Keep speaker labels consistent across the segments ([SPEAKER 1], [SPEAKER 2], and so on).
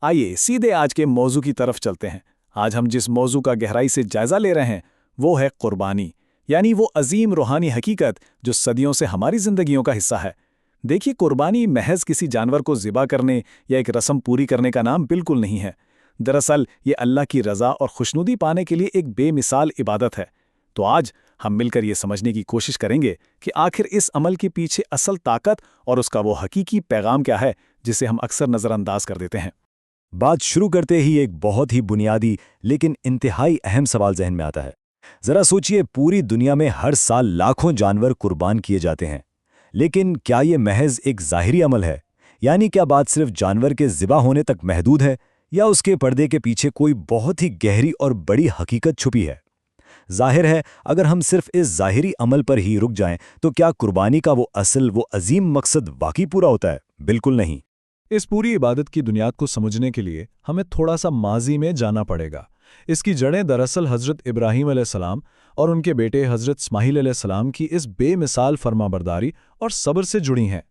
[SPEAKER 1] آئیے सीधे आज के मौजू की तरफ चलते हैं। आज हम जिस मौजू का गहराई से जायजा ले रहे हैं वो है कुर्बानी, यानी वो अजीम रूहानी हकीकत जो सदियों से हमारी जिंदगियों का हिस्सा है। देखिए, कुर्बानी महज किसी जानवर को ज़िबा करने या एक रस्म पूरी करने का नाम बिल्कुल नहीं है। दरअसल ये अल्लाह की रज़ा और खुशनुदी पाने के लिए एक बेमिसाल इबादत है। तो आज हम मिलकर ये समझने की कोशिश करेंगे कि आखिर इस अमल के पीछे असल ताकत और उसका वो हकीकी पैगाम क्या है जिसे हम अक्सर नज़रअंदाज कर देते हैं।
[SPEAKER 2] बात शुरू करते ही एक बहुत ही बुनियादी लेकिन इंतहाई अहम सवाल जहन में आता है। जरा सोचिए, पूरी दुनिया में हर साल लाखों जानवर कुर्बान किए जाते हैं, लेकिन क्या ये महज एक ज़ाहिरी अमल है? यानी क्या बात सिर्फ जानवर के ज़िबा होने तक महदूद है, या उसके पर्दे के पीछे कोई बहुत ही गहरी और बड़ी हकीकत छुपी है? जाहिर है, अगर हम सिर्फ इस ज़ाहिरी अमल पर ही रुक जाएं तो क्या कुर्बानी का वो अजीम मकसद वाकई पूरा होता है? बिल्कुल नहीं।
[SPEAKER 3] इस पूरी इबादत की दुनियाद को समझने के लिए हमें थोड़ा सा माजी में जाना पड़ेगा। इसकी जड़ें दरअसल हज़रत इब्राहीम अलैहिस्सलाम और उनके बेटे हज़रत इस्माईल अलैहिस्सलाम की इस बेमिसाल फरमाबरदारी और सब्र से जुड़ी हैं।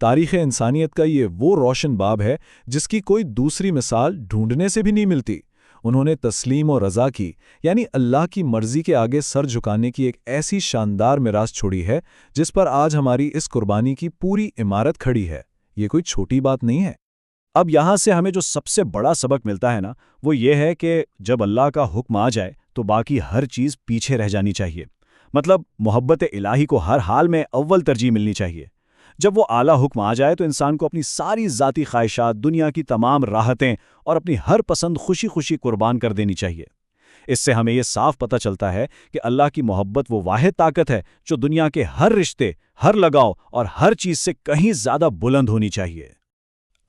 [SPEAKER 3] तारीख़ इंसानियत का ये वो रोशन बाब है जिसकी कोई दूसरी मिसाल ढूंढने से भी नहीं मिलती। उन्होंने तस्लीम और रज़ा की, यानी अल्लाह की मर्ज़ी के आगे सर झुकाने की एक ऐसी शानदार मिरास छोड़ी है जिस पर आज हमारी इस कुर्बानी की पूरी इमारत खड़ी है। ये कोई छोटी बात नहीं है।
[SPEAKER 1] अब यहाँ से हमें जो सबसे बड़ा सबक मिलता है ना, वो ये है कि जब अल्लाह का हुक्म आ जाए तो बाकी हर चीज़ पीछे रह जानी चाहिए। मतलब मोहब्बत इलाही को हर हाल में अव्वल तरजीह मिलनी चाहिए। जब वो आला हुक्म आ जाए तो इंसान को अपनी सारी ज़ाती ख्वाहिशात, दुनिया की तमाम राहतें और अपनी हर पसंद खुशी खुशी कुर्बान कर देनी चाहिए। इससे हमें यह साफ पता चलता है कि अल्लाह की मोहब्बत वो वाहिद ताकत है जो दुनिया के हर रिश्ते, हर लगाव और हर चीज़ से कहीं ज़्यादा बुलंद होनी चाहिए।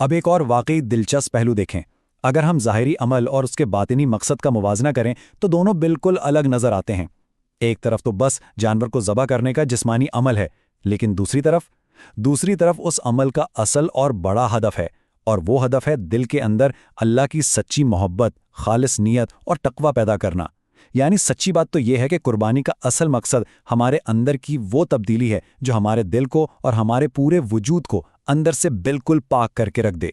[SPEAKER 2] अब एक और वाकई दिलचस्प पहलू देखें। अगर हम ज़ाहिरी अमल और उसके बातिनी मकसद का मुवाजना करें तो दोनों बिल्कुल अलग नज़र आते हैं। एक तरफ तो बस जानवर को ज़बह करने का जिस्मानी अमल है, लेकिन दूसरी तरफ उस अमल का असल और बड़ा हदफ है, और वो हदफ है दिल के अंदर अल्लाह की सच्ची मोहब्बत, खालिस नीयत और तक़वा पैदा करना। यानी सच्ची बात तो ये है कि कुर्बानी का असल मकसद हमारे अंदर की वो तब्दीली है जो हमारे दिल को और हमारे पूरे वजूद को अंदर से बिल्कुल पाक करके रख दे।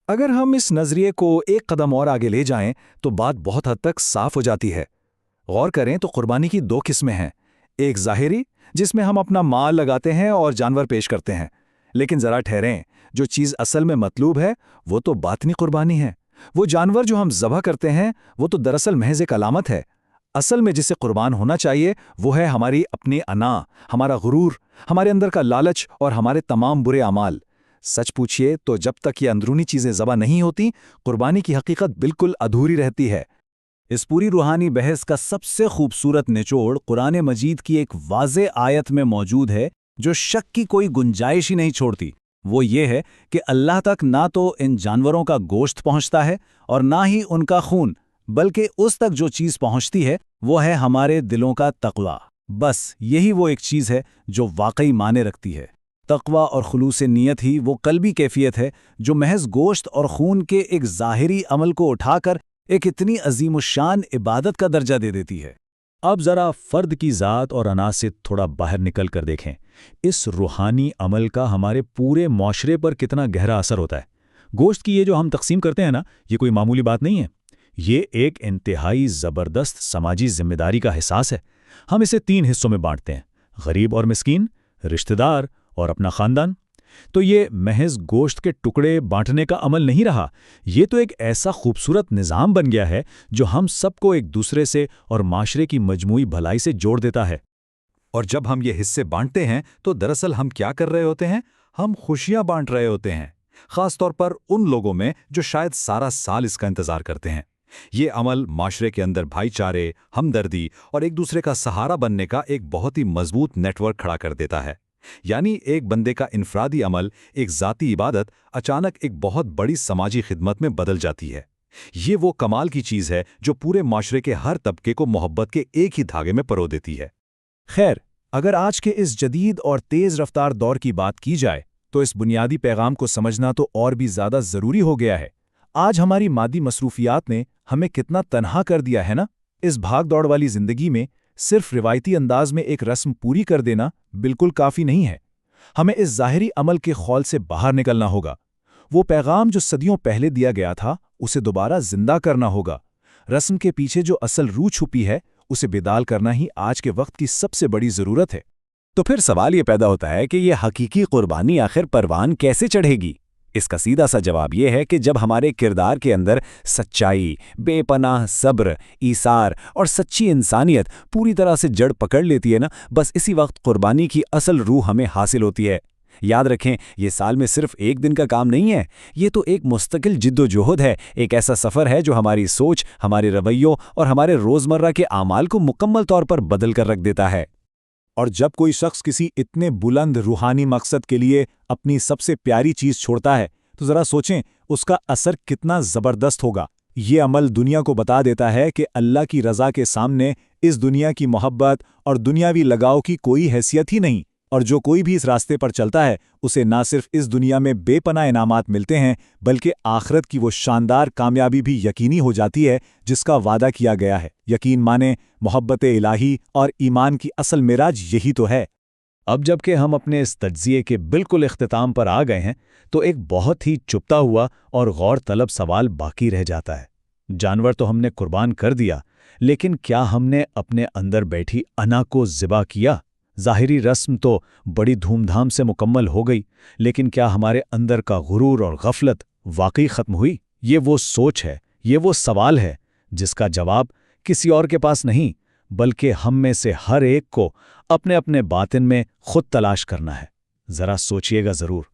[SPEAKER 1] अगर हम इस नज़रिए को एक कदम और आगे ले जाएं तो बात बहुत हद तक साफ हो जाती है। गौर करें तो कुर्बानी की दो किस्में हैं। एक ज़ाहिरी, जिसमें हम अपना माल लगाते हैं और जानवर पेश करते हैं, लेकिन ज़रा ठहरें, जो चीज़ असल में मतलूब है वो तो बातनी कुर्बानी है। वो जानवर जो हम ज़बह करते हैं वो तो दरअसल महज एक अलामत है। असल में जिसे कुर्बान होना चाहिए वो है हमारी अपनी अना, हमारा गुरूर, हमारे अंदर का लालच और हमारे तमाम बुरे अमाल। सच पूछिए तो जब तक ये अंदरूनी चीज़ें ज़बह नहीं होती, कुर्बानी की हकीकत बिल्कुल अधूरी रहती है। इस पूरी रूहानी बहस का सबसे खूबसूरत निचोड़ कुरान मजीद की एक वाज़े आयत में मौजूद है जो शक की कोई गुंजाइश ही नहीं छोड़ती। वो ये है कि अल्लाह तक ना तो इन जानवरों का गोश्त पहुंचता है और ना ही उनका खून, बल्कि उस तक जो चीज़ पहुंचती है वो है हमारे दिलों का तक़वा। बस यही वो एक चीज़ है जो वाकई माने रखती है। तक़वा और खुलूस नीयत ही वो कल्बी कैफियत है जो महज गोश्त और खून के एक ज़ाहिरी अमल को उठाकर एक इतनी अजीमुशान इबादत का दर्जा दे देती है।
[SPEAKER 2] अब ज़रा फ़र्द की ज़ात और अना से थोड़ा बाहर निकल कर देखें, इस रूहानी अमल का हमारे पूरे माशरे पर कितना गहरा असर होता है। गोश्त की ये जो हम तकसीम करते हैं ना, ये कोई मामूली बात नहीं है। ये एक इंतहाई ज़बरदस्त समाजी जिम्मेदारी का एहसास है। हम इसे 3 हिस्सों में बांटते हैं: गरीब और मिस्कीन, रिश्तेदार और अपना ख़ानदान। तो ये महज गोश्त के टुकड़े बांटने का अमल नहीं रहा, ये तो एक ऐसा खूबसूरत निज़ाम बन गया है जो हम सबको एक दूसरे से और माशरे की मजमूई भलाई से जोड़ देता है।
[SPEAKER 4] और जब हम ये हिस्से बांटते हैं तो दरअसल हम क्या कर रहे होते हैं? हम खुशियां बांट रहे होते हैं, ख़ास तौर पर उन लोगों में जो शायद सारा साल इसका इंतज़ार करते हैं। ये अमल माशरे के अंदर भाईचारे, हमदर्दी और एक दूसरे का सहारा बनने का एक बहुत ही मजबूत नेटवर्क खड़ा कर देता है। यानी एक बंदे का इनफरादी अमल, एक ज़ाती इबादत अचानक एक बहुत बड़ी समाजी खिदमत में बदल जाती है। ये वो कमाल की चीज़ है जो पूरे माशरे के हर तबके को मोहब्बत के एक ही धागे में परो देती है।
[SPEAKER 1] खैर, अगर आज के इस जदीद और तेज़ रफ्तार दौर की बात की जाए तो इस बुनियादी पैगाम को समझना तो और भी ज़्यादा ज़रूरी हो गया है। आज हमारी मादी मसरूफियात ने हमें कितना तन्हा कर दिया है ना। इस भाग दौड़ वाली ज़िंदगी में सिर्फ रिवायती अंदाज में एक रस्म पूरी कर देना बिल्कुल काफ़ी नहीं है। हमें इस ज़ाहिरी अमल के खौल से बाहर निकलना होगा। वो पैगाम जो सदियों पहले दिया गया था
[SPEAKER 3] اسے دوبارہ زندہ کرنا ہوگا۔ رسم کے پیچھے جو اصل روح چھپی ہے اسے بیدال کرنا ہی آج کے وقت کی سب سے بڑی ضرورت ہے۔
[SPEAKER 2] تو پھر سوال یہ پیدا ہوتا ہے کہ یہ حقیقی قربانی آخر پروان کیسے چڑھے گی؟ اس کا سیدھا سا جواب یہ ہے کہ جب ہمارے کردار کے اندر سچائی، بے پناہ صبر، ایثار اور سچی انسانیت پوری طرح سے جڑ پکڑ لیتی ہے نا، بس اسی وقت قربانی کی اصل روح ہمیں حاصل ہوتی ہے۔ یاد رکھیں، یہ سال میں صرف ایک دن کا کام نہیں ہے، یہ تو ایک مستقل جد و جہد ہے، ایک ایسا سفر ہے جو ہماری سوچ، ہمارے رویوں اور ہمارے روزمرہ کے اعمال کو مکمل طور پر بدل کر رکھ دیتا ہے۔ اور جب کوئی شخص کسی اتنے بلند روحانی مقصد کے لیے اپنی سب سے پیاری چیز چھوڑتا ہے تو ذرا سوچیں اس کا اثر کتنا زبردست ہوگا۔ یہ عمل دنیا کو بتا دیتا ہے کہ اللہ کی رضا کے سامنے اس دنیا کی محبت اور دنیاوی لگاؤ کی کوئی حیثیت ہی نہیں، اور جو کوئی بھی اس راستے پر چلتا ہے اسے نہ صرف اس دنیا میں بے پناہ انعامات ملتے ہیں بلکہ آخرت کی وہ شاندار کامیابی بھی یقینی ہو جاتی ہے جس کا وعدہ کیا گیا ہے۔ یقین مانیں، محبت الہی اور ایمان کی اصل معراج یہی تو ہے۔ اب جب کہ ہم اپنے اس تجزیے کے بالکل اختتام پر آ گئے ہیں تو ایک بہت ہی چپتا ہوا اور غور طلب سوال باقی رہ جاتا ہے۔ جانور تو ہم نے قربان کر دیا، لیکن کیا ہم نے اپنے اندر بیٹھی انا کو ذبح کیا؟ ظاہری رسم تو بڑی دھوم دھام سے مکمل ہو گئی، لیکن کیا ہمارے اندر کا غرور اور غفلت واقعی ختم ہوئی؟ یہ وہ سوچ ہے، یہ وہ سوال ہے جس کا جواب کسی اور کے پاس نہیں، بلکہ ہم میں سے ہر ایک کو اپنے اپنے باطن میں خود تلاش کرنا ہے۔ ذرا سوچئے گا ضرور۔